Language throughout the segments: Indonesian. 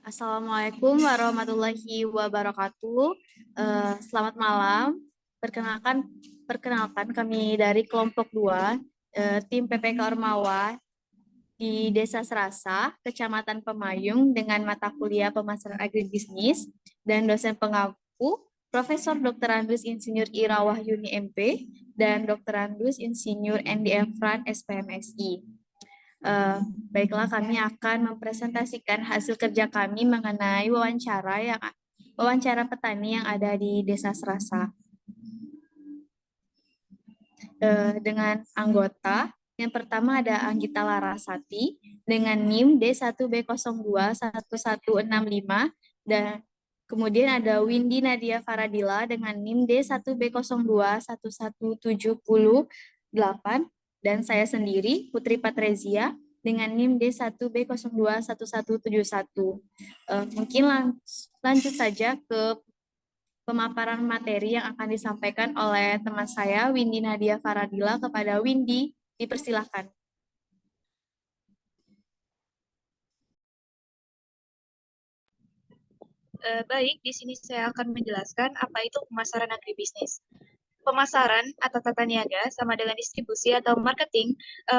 Assalamualaikum warahmatullahi wabarakatuh. Selamat malam. Perkenalkan kami dari kelompok 2, tim PPK Ormawa di Desa Serasa, Kecamatan Pemayung dengan mata kuliah Pemasaran Agribisnis dan dosen pengampu Profesor Dr. Andus Insinyur Ira Wahyuni MP dan Dr. Andus Insinyur Endi Efran SPMSI. Baiklah, kami akan mempresentasikan hasil kerja kami mengenai wawancara petani yang ada di Desa Serasa. Dengan anggota, yang pertama ada Anggita Larasati dengan NIM D1B021165 dan kemudian ada Windy Nadia Faradila dengan NIM D1B021170 dan saya sendiri Putri Patrezia dengan NIM D1B021171. Mungkin lanjut saja ke pemaparan materi yang akan disampaikan oleh teman saya, Windy Nadia Faradila. Kepada Windy, dipersilahkan. Baik, di sini saya akan menjelaskan apa itu pemasaran agribisnis. Pemasaran atau tata niaga sama dengan distribusi atau marketing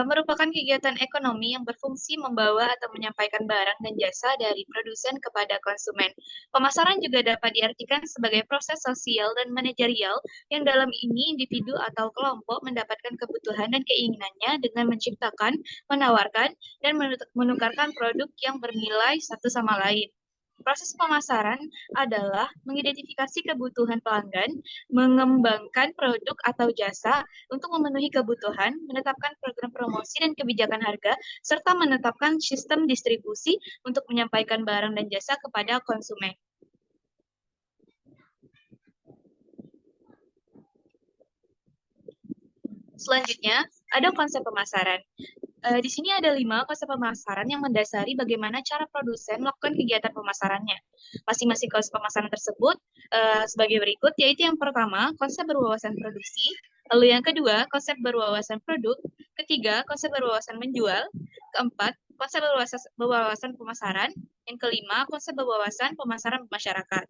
merupakan kegiatan ekonomi yang berfungsi membawa atau menyampaikan barang dan jasa dari produsen kepada konsumen. Pemasaran juga dapat diartikan sebagai proses sosial dan manajerial yang dalam ini individu atau kelompok mendapatkan kebutuhan dan keinginannya dengan menciptakan, menawarkan, dan menukarkan produk yang bernilai satu sama lain. Proses pemasaran adalah mengidentifikasi kebutuhan pelanggan, mengembangkan produk atau jasa untuk memenuhi kebutuhan, menetapkan program promosi dan kebijakan harga, serta menetapkan sistem distribusi untuk menyampaikan barang dan jasa kepada konsumen. Selanjutnya, ada konsep pemasaran. Di sini ada 5 konsep pemasaran yang mendasari bagaimana cara produsen melakukan kegiatan pemasarannya. Masing-masing konsep pemasaran tersebut sebagai berikut, yaitu yang pertama, konsep berwawasan produksi, lalu yang kedua, konsep berwawasan produk, ketiga, konsep berwawasan menjual, keempat, konsep berwawasan pemasaran, yang kelima, konsep berwawasan pemasaran masyarakat.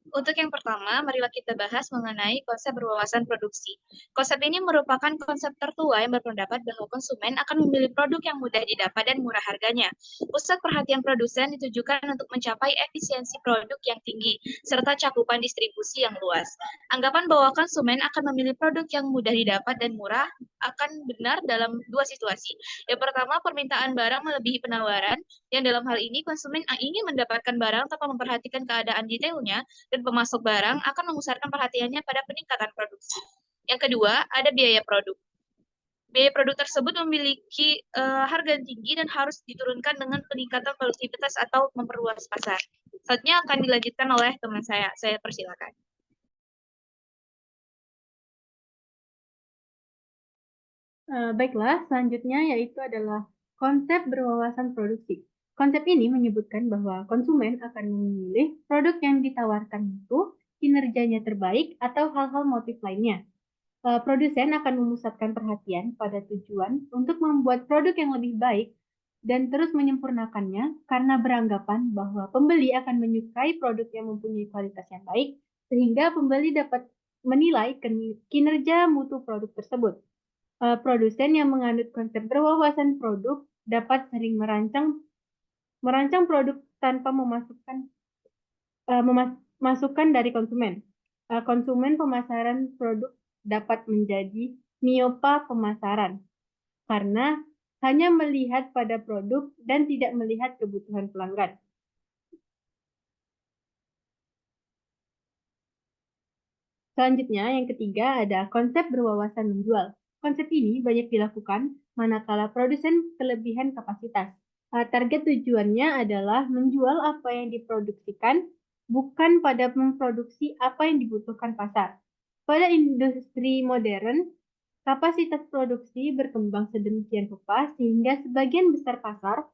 Untuk yang pertama, marilah kita bahas mengenai konsep berwawasan produksi. Konsep ini merupakan konsep tertua yang berpendapat bahwa konsumen akan memilih produk yang mudah didapat dan murah harganya. Pusat perhatian produsen ditujukan untuk mencapai efisiensi produk yang tinggi, serta cakupan distribusi yang luas. Anggapan bahwa konsumen akan memilih produk yang mudah didapat dan murah akan benar dalam dua situasi. Yang pertama, permintaan barang melebihi penawaran, yang dalam hal ini konsumen ingin mendapatkan barang tanpa memperhatikan keadaan detailnya, dan pemasok barang akan memusatkan perhatiannya pada peningkatan produksi. Yang kedua, ada biaya produk. Biaya produk tersebut memiliki harga tinggi dan harus diturunkan dengan peningkatan produktivitas atau memperluas pasar. Selanjutnya akan dilanjutkan oleh teman saya. Saya persilakan. Baiklah, selanjutnya yaitu adalah konsep berwawasan produksi. Konsep ini menyebutkan bahwa konsumen akan memilih produk yang ditawarkan itu kinerjanya terbaik atau hal-hal motif lainnya. Produsen akan memusatkan perhatian pada tujuan untuk membuat produk yang lebih baik dan terus menyempurnakannya karena beranggapan bahwa pembeli akan menyukai produk yang mempunyai kualitas yang baik sehingga pembeli dapat menilai kinerja mutu produk tersebut. Produsen yang menganut konsep berwawasan produk dapat sering merancang produk tanpa memasukkan dari konsumen. Konsumen pemasaran produk dapat menjadi miopa pemasaran karena hanya melihat pada produk dan tidak melihat kebutuhan pelanggan. Selanjutnya, yang ketiga ada konsep berwawasan menjual. Konsep ini banyak dilakukan manakala produsen kelebihan kapasitas. Target tujuannya adalah menjual apa yang diproduksikan, bukan pada memproduksi apa yang dibutuhkan pasar. Pada industri modern, kapasitas produksi berkembang sedemikian rupa sehingga sebagian besar pasar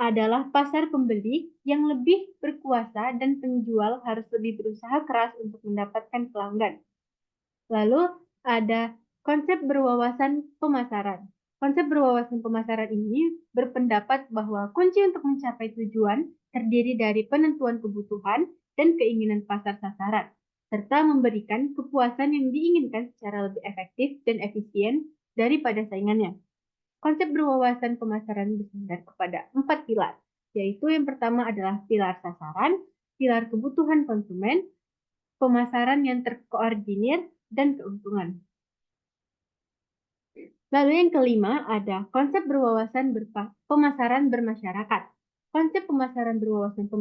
adalah pasar pembeli yang lebih berkuasa dan penjual harus lebih berusaha keras untuk mendapatkan pelanggan. Lalu ada Konsep berwawasan pemasaran. Konsep berwawasan pemasaran ini berpendapat bahwa kunci untuk mencapai tujuan terdiri dari penentuan kebutuhan dan keinginan pasar sasaran, serta memberikan kepuasan yang diinginkan secara lebih efektif dan efisien daripada saingannya. Konsep berwawasan pemasaran bersandar kepada 4 pilar, yaitu yang pertama adalah pilar sasaran, pilar kebutuhan konsumen, pemasaran yang terkoordinir, dan keuntungan. Lalu yang kelima ada konsep berwawasan pemasaran bermasyarakat. Konsep pemasaran berwawasan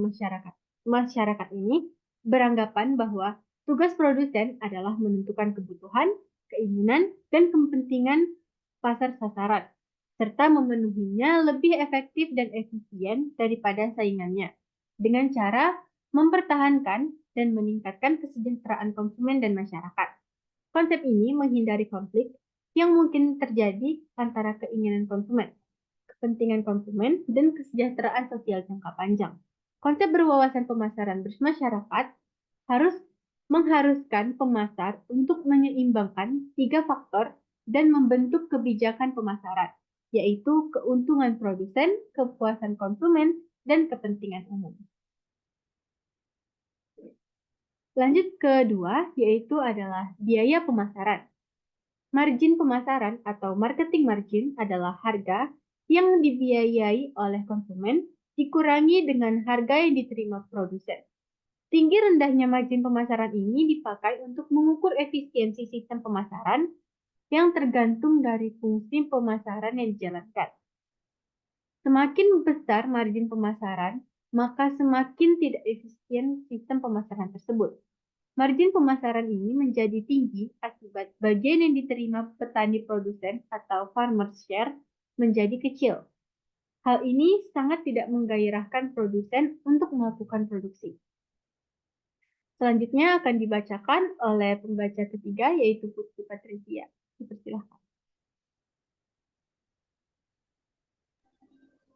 masyarakat ini beranggapan bahwa tugas produsen adalah menentukan kebutuhan, keinginan, dan kepentingan pasar sasaran, serta memenuhinya lebih efektif dan efisien daripada saingannya, dengan cara mempertahankan dan meningkatkan kesejahteraan konsumen dan masyarakat. Konsep ini menghindari konflik yang mungkin terjadi antara keinginan konsumen, kepentingan konsumen, dan kesejahteraan sosial jangka panjang. Konsep berwawasan pemasaran bermasyarakat mengharuskan pemasar untuk menyeimbangkan 3 faktor dan membentuk kebijakan pemasaran, yaitu keuntungan produsen, kepuasan konsumen, dan kepentingan umum. Lanjut kedua, yaitu adalah biaya pemasaran. Margin pemasaran atau marketing margin adalah harga yang dibiayai oleh konsumen dikurangi dengan harga yang diterima produsen. Tinggi rendahnya margin pemasaran ini dipakai untuk mengukur efisiensi sistem pemasaran yang tergantung dari fungsi pemasaran yang dijalankan. Semakin besar margin pemasaran, maka semakin tidak efisien sistem pemasaran tersebut. Margin pemasaran ini menjadi tinggi akibat bagian yang diterima petani produsen atau farmer share menjadi kecil. Hal ini sangat tidak menggairahkan produsen untuk melakukan produksi. Selanjutnya akan dibacakan oleh pembaca ketiga, yaitu Putri Patricia. Dipersilakan.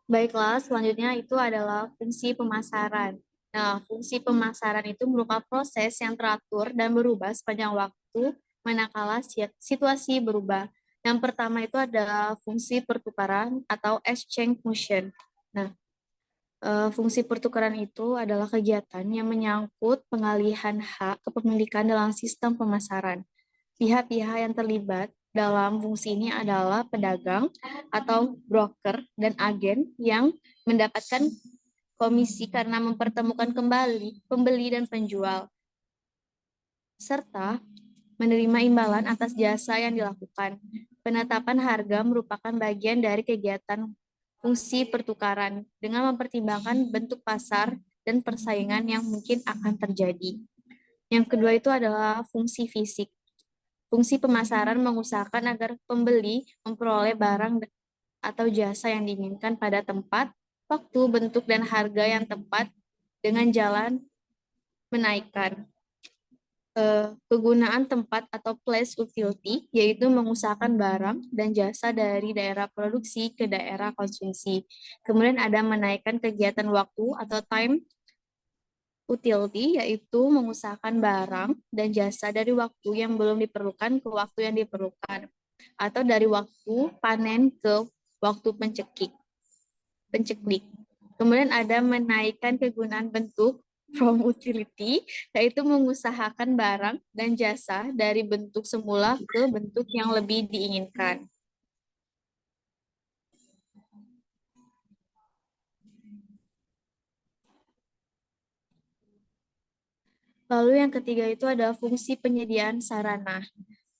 Baiklah, selanjutnya itu adalah fungsi pemasaran. Nah, fungsi pemasaran itu merupakan proses yang teratur dan berubah sepanjang waktu manakala situasi berubah. Yang pertama itu adalah fungsi pertukaran atau exchange motion. Nah, fungsi pertukaran itu adalah kegiatan yang menyangkut pengalihan hak kepemilikan dalam sistem pemasaran. Pihak-pihak yang terlibat dalam fungsi ini adalah pedagang atau broker dan agen yang mendapatkan komisi karena mempertemukan kembali pembeli dan penjual, serta menerima imbalan atas jasa yang dilakukan. Penetapan harga merupakan bagian dari kegiatan fungsi pertukaran dengan mempertimbangkan bentuk pasar dan persaingan yang mungkin akan terjadi. Yang kedua itu adalah fungsi fisik. Fungsi pemasaran mengusahakan agar pembeli memperoleh barang atau jasa yang diinginkan pada tempat, waktu, bentuk, dan harga yang tepat dengan jalan menaikkan. Kegunaan tempat atau place utility, yaitu mengusahakan barang dan jasa dari daerah produksi ke daerah konsumsi. Kemudian ada menaikkan kegiatan waktu atau time utility, yaitu mengusahakan barang dan jasa dari waktu yang belum diperlukan ke waktu yang diperlukan, atau dari waktu panen ke waktu penceklik. Kemudian ada menaikkan kegunaan bentuk from utility, yaitu mengusahakan barang dan jasa dari bentuk semula ke bentuk yang lebih diinginkan. Lalu yang ketiga itu ada fungsi penyediaan sarana.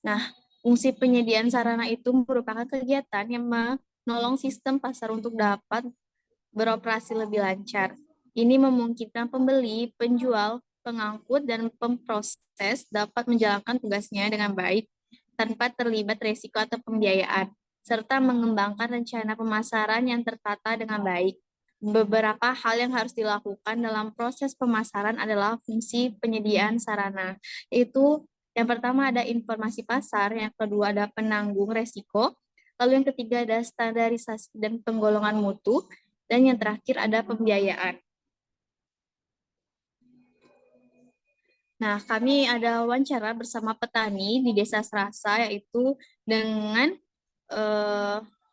Nah, fungsi penyediaan sarana itu merupakan kegiatan yang menolong sistem pasar untuk dapat beroperasi lebih lancar. Ini memungkinkan pembeli, penjual, pengangkut, dan pemproses dapat menjalankan tugasnya dengan baik tanpa terlibat risiko atau pembiayaan, serta mengembangkan rencana pemasaran yang tertata dengan baik. Beberapa hal yang harus dilakukan dalam proses pemasaran adalah fungsi penyediaan sarana, yaitu yang pertama ada informasi pasar, yang kedua ada penanggung resiko, lalu yang ketiga ada standarisasi dan penggolongan mutu, dan yang terakhir ada pembiayaan. Nah, kami ada wawancara bersama petani di Desa Serasa, yaitu dengan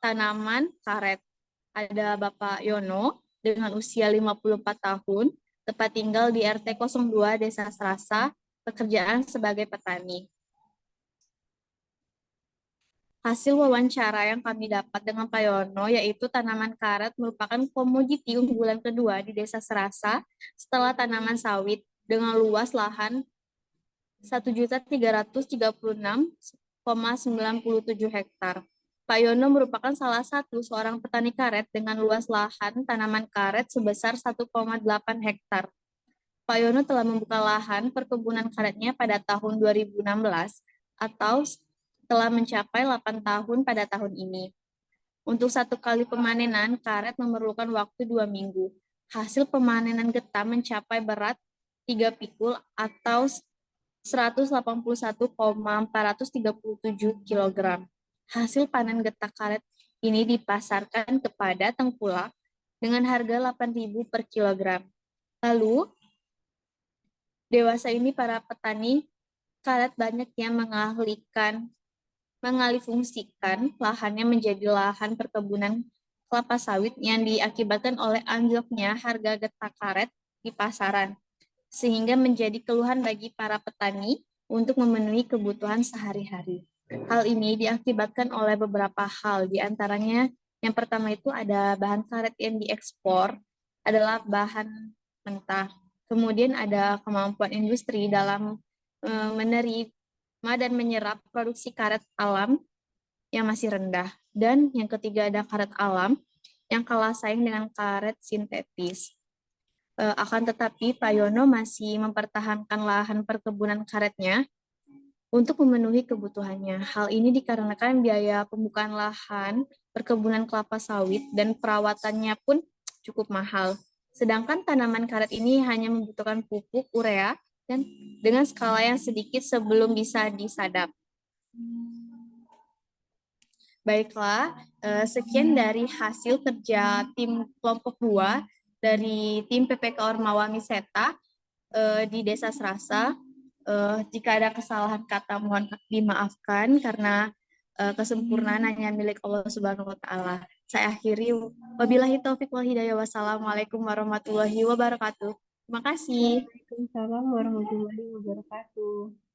tanaman karet. Ada Bapak Yono dengan usia 54 tahun, tempat tinggal di RT 02 Desa Serasa, pekerjaan sebagai petani. Hasil wawancara yang kami dapat dengan Pak Yono yaitu tanaman karet merupakan komoditi unggulan kedua di Desa Serasa setelah tanaman sawit dengan luas lahan 1.336,97 hektar. Pak Yono merupakan salah satu seorang petani karet dengan luas lahan tanaman karet sebesar 1,8 hektar. Pak Yono telah membuka lahan perkebunan karetnya pada tahun 2016 atau telah mencapai 8 tahun pada tahun ini. Untuk satu kali pemanenan, karet memerlukan waktu 2 minggu. Hasil pemanenan getah mencapai berat 3 pikul atau 181,437 kg. Hasil panen getah karet ini dipasarkan kepada tengkulak dengan harga 8.000 per kilogram. Lalu, dewasa ini para petani karet banyak yang mengalihfungsikan lahannya menjadi lahan perkebunan kelapa sawit yang diakibatkan oleh anjloknya harga getah karet di pasaran, sehingga menjadi keluhan bagi para petani untuk memenuhi kebutuhan sehari-hari. Hal ini diakibatkan oleh beberapa hal, di antaranya yang pertama itu ada bahan karet yang diekspor adalah bahan mentah. Kemudian ada kemampuan industri dalam menerima dan menyerap produksi karet alam yang masih rendah. Dan yang ketiga ada karet alam yang kalah saing dengan karet sintetis. Akan tetapi Pak Yono masih mempertahankan lahan perkebunan karetnya untuk memenuhi kebutuhannya. Hal ini dikarenakan biaya pembukaan lahan perkebunan kelapa sawit dan perawatannya pun cukup mahal. Sedangkan tanaman karet ini hanya membutuhkan pupuk urea dan dengan skala yang sedikit sebelum bisa disadap. Baiklah, sekian dari hasil kerja tim kelompok 2 dari tim PPK Ormawa Miseta di Desa Serasa. Jika ada kesalahan kata mohon dimaafkan karena kesempurnaan hanya milik Allah Subhanahu wa taala. Saya akhiri, wabillahi taufik wal hidayah. Wassalamualaikum warahmatullahi wabarakatuh. Terima kasih. Waalaikumsalam warahmatullahi wabarakatuh.